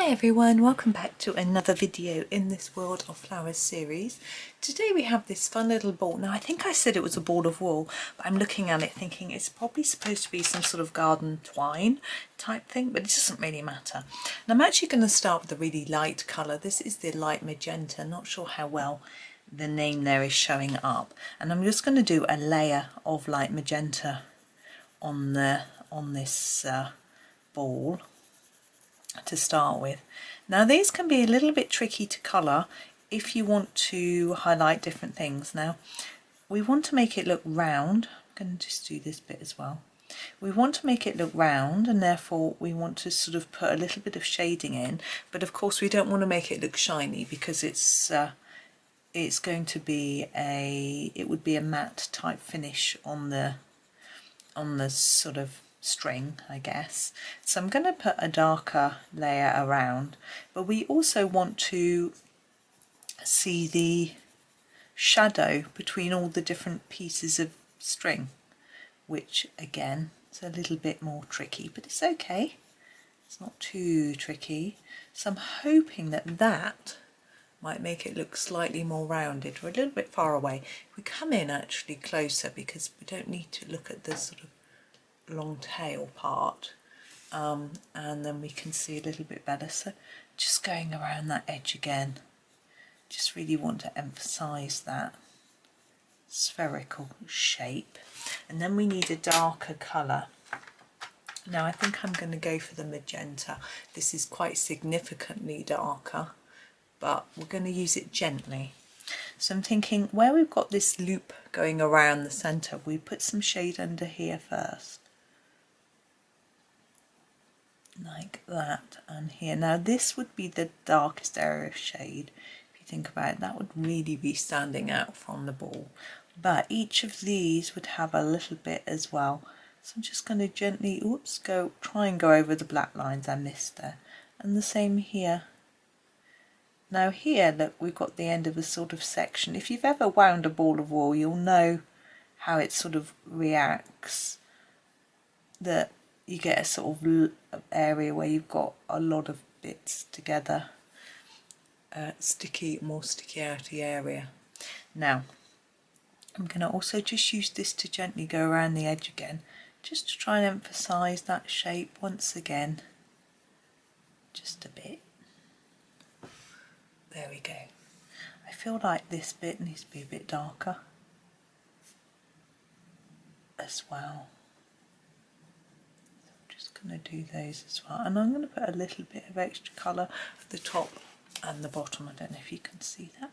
Hi everyone, welcome back to another video in this World of Flowers series. Today we have this fun little ball. Now I think I said it was a ball of wool, but I'm looking at it thinking it's probably supposed to be some sort of garden twine type thing, but it doesn't really matter. And I'm actually going to start with a really light colour. This is the light magenta, not sure how well the name there is showing up. And I'm just going to do a layer of light magenta on this ball to start with. Now these can be a little bit tricky to colour if you want to highlight different things. Now we want to make it look round. I'm going to just do this bit as well. We want to make it look round, and therefore we want to sort of put a little bit of shading in, but of course we don't want to make it look shiny because it's going to be it would be a matte type finish on the sort of string, I guess. So I'm going to put a darker layer around, but we also want to see the shadow between all the different pieces of string, which again is a little bit more tricky, but it's okay, it's not too tricky. So I'm hoping that might make it look slightly more rounded. We're a little bit far away. We come in actually closer because we don't need to look at the sort of long tail part, and then we can see a little bit better. So just going around that edge again, just really want to emphasize that spherical shape. And then we need a darker color. Now I think I'm going to go for the magenta. This is quite significantly darker, but we're going to use it gently. So I'm thinking where we've got this loop going around the center, we put some shade under here first, like that, and here. Now this would be the darkest area of shade. If you think about it, that would really be standing out from the ball, but each of these would have a little bit as well. So I'm just going to gently try and go over the black lines I missed there, and the same here. Now here, look, we've got the end of a sort of section. If you've ever wound a ball of wool, you'll know how it sort of reacts, that you get a sort of area where you've got a lot of bits together, more sticky outy area. Now I'm going to also just use this to gently go around the edge again, just to try and emphasize that shape once again, just a bit. There we go. I feel like this bit needs to be a bit darker as well. Going to do those as well, and I'm going to put a little bit of extra colour at the top and the bottom. I don't know if you can see that.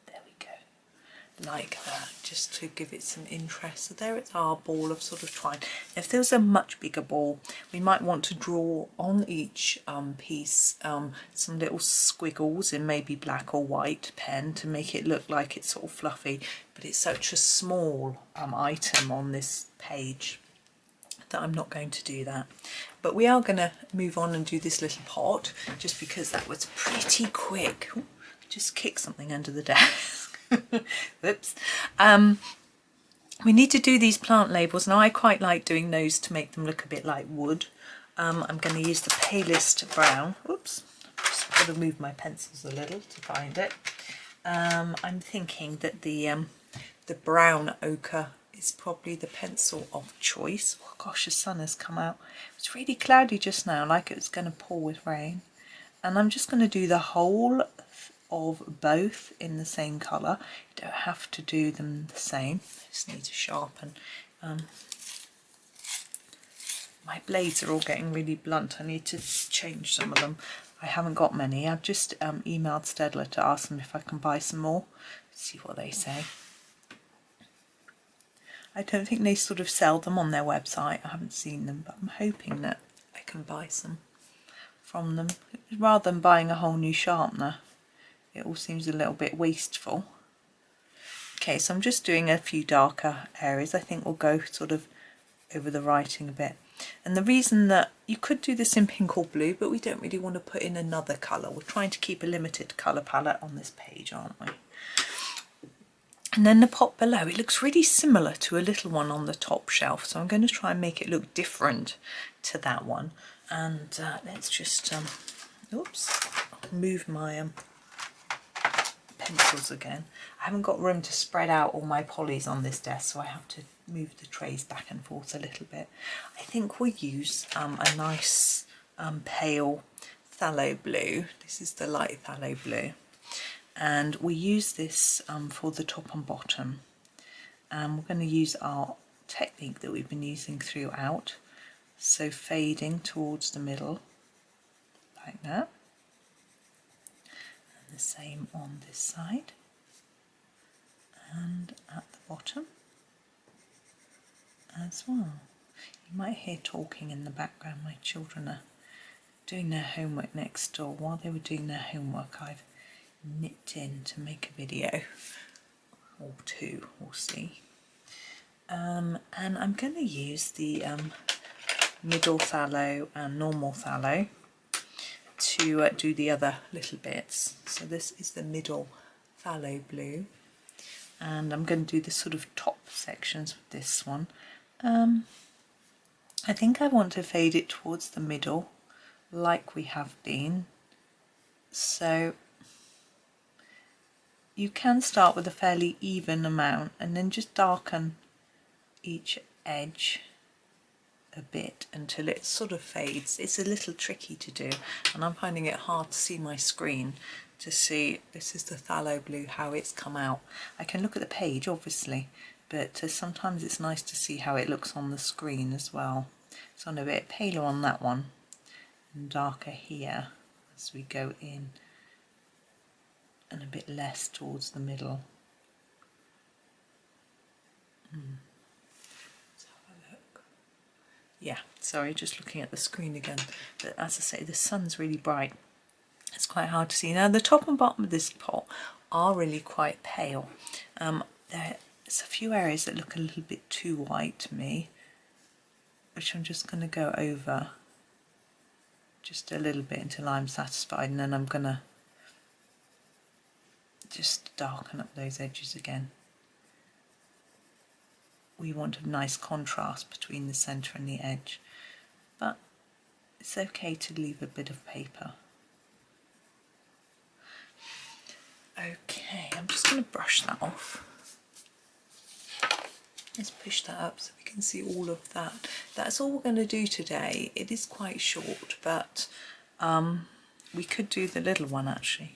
There we go, like that, just to give it some interest. So there it's our ball of sort of twine. If there was a much bigger ball, we might want to draw on each piece some little squiggles in maybe black or white pen to make it look like it's sort of fluffy, but it's such a small item on this page that I'm not going to do that. But we are going to move on and do this little pot, just because that was pretty quick. Ooh, just kick something under the desk. Whoops. We need to do these plant labels. Now I quite like doing those to make them look a bit like wood. I'm going to use the palest brown. Oops, just got to move my pencils a little to find it. I'm thinking that the brown ochre is probably the pencil of choice. Oh gosh, the sun has come out. It's really cloudy just now, like it was going to pour with rain. And I'm just going to do the whole of both in the same colour. You don't have to do them the same. I just need to sharpen. My blades are all getting really blunt. I need to change some of them. I haven't got many. I've just emailed Staedtler to ask them if I can buy some more. Let's see what they say. I don't think they sort of sell them on their website. I haven't seen them, but I'm hoping that I can buy some from them. Rather than buying a whole new sharpener, it all seems a little bit wasteful. Okay, so I'm just doing a few darker areas. I think we'll go sort of over the writing a bit. And the reason that you could do this in pink or blue, but we don't really want to put in another colour. We're trying to keep a limited colour palette on this page, aren't we? And then the pot below, it looks really similar to a little one on the top shelf, so I'm going to try and make it look different to that one. And let's just oops, move my pencils again. I haven't got room to spread out all my polys on this desk, so I have to move the trays back and forth a little bit. I think we'll use a nice pale phthalo blue. This is the light phthalo blue, and we use this for the top and bottom. We're going to use our technique that we've been using throughout, so fading towards the middle like that, and the same on this side and at the bottom as well. You might hear talking in the background. My children are doing their homework next door. While they were doing their homework, I've nipped in to make a video or two, we'll see. And I'm going to use the middle phthalo and normal phthalo to do the other little bits. So this is the middle phthalo blue, and I'm going to do the sort of top sections with this one. I think I want to fade it towards the middle like we have been, so you can start with a fairly even amount and then just darken each edge a bit until it sort of fades. It's a little tricky to do, and I'm finding it hard to see my screen to see. This is the phthalo blue, how it's come out. I can look at the page obviously, but sometimes it's nice to see how it looks on the screen as well. So I'm a bit paler on that one and darker here as we go in, and a bit less towards the middle. Let's have a look. Yeah, sorry, just looking at the screen again. But as I say, the sun's really bright. It's quite hard to see. Now the top and bottom of this pot are really quite pale. There's a few areas that look a little bit too white to me, which I'm just going to go over just a little bit until I'm satisfied, and then I'm going to just darken up those edges again. We want a nice contrast between the centre and the edge, but it's okay to leave a bit of paper. Okay, I'm just going to brush that off. Let's push that up so we can see all of that. That's all we're going to do today. It is quite short, but we could do the little one actually.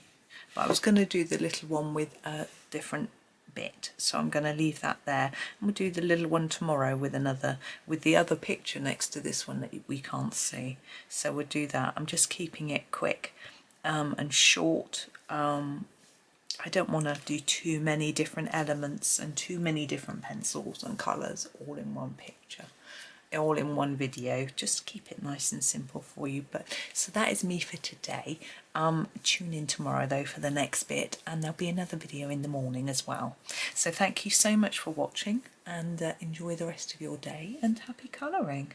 But I was going to do the little one with a different bit, so I'm going to leave that there, and we'll do the little one tomorrow with the other picture next to this one that we can't see. So we'll do that. I'm just keeping it quick and short. I don't want to do too many different elements and too many different pencils and colours all in one picture, all in one video. Just keep it nice and simple for you. But so that is me for today. Tune in tomorrow though for the next bit, and there'll be another video in the morning as well. So thank you so much for watching, and enjoy the rest of your day, and happy colouring.